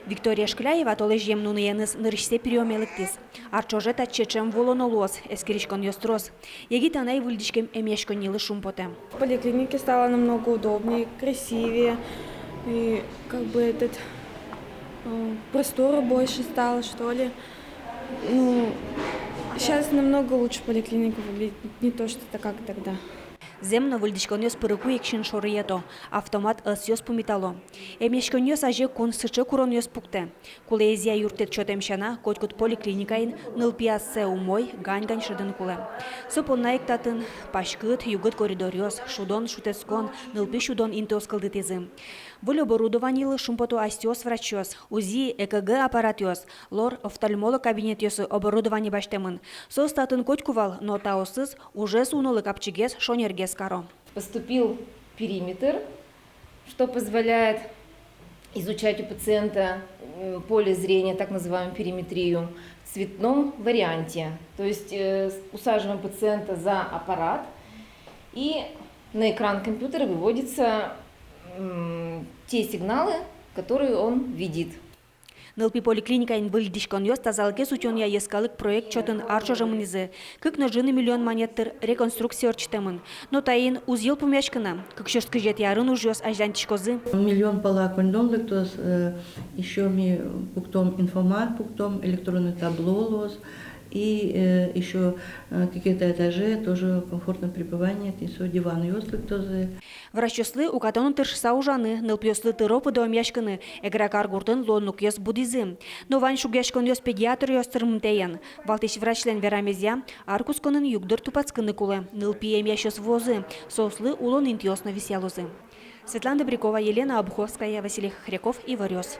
Виктория Шкляева толежем нуныяныз нырышсе приемелыктис. Арчоже татчечем волонолоз, эскеричкон ёстрос. Егит анай вульдичкем эмешкон нилы шумпоте. В поликлинике стало намного удобнее, красивее. И как бы простора больше стало, что ли. Сейчас намного лучше поликлиника выглядит, не то что как тогда. Земно вульдичкон ёс пырыку екшин шорыето, автомат ыс ёс пумитало. Эмешкон ёс аже кун сычы курон ёс пукте. Кулезия юртет чотемшана, котькут поликлиникаин, нылпиассе умой, гань-гань шыдын куле. Сопон наиктатын, пашкыт, югыт коридор ёс, шудон, шутескон, нылпи шудон интос кылдытезы. Выль оборудованийлы шумпоту астиос врач ёс, УЗИ, ЭКГ аппарат ёс, лор офтальмолог кабинет ёсы оборудование баштемын. Состатын котькувал, но таосыз уже сунулы капчигес шонергес каро. Поступил периметр, что позволяет изучать у пациента поле зрения, так называемую периметрию, в цветном варианте. То есть усаживаем пациента за аппарат, и на экран компьютера выводятся те сигналы, которые он видит. Нылпи поликлиникаин выльдишкон ёс тазалыке сутён я ескалык проект чотын арчожамынизы. Кык ножыны миллион монеттер реконструкция орчтемын. Но таин узел пумячкана. Кык шёсткы жет ярын уж ёс аждантишкозы. Миллион палакондон то еще ми пуктом информат, пуктом электронный табло лос. И еще какие-то этажи, тоже комфортное пребывание, тесо диван ёслыктозы. Врачослы у катону тыршса ужаны, нылпьослы тыропы доом яшканы, эгракар гуртын лонук ёс будизы. Но вань шугяшкон ёс педиатр ёс тырмынтеян. Валтыш врачлен верамезя, аркусконын югдыр тупацкыны кулы, нылпием яшёс возы, сослы улон интьёсно висялозы. Светлана Добрякова, Елена Обуховская, Василий Хряков и Варёс.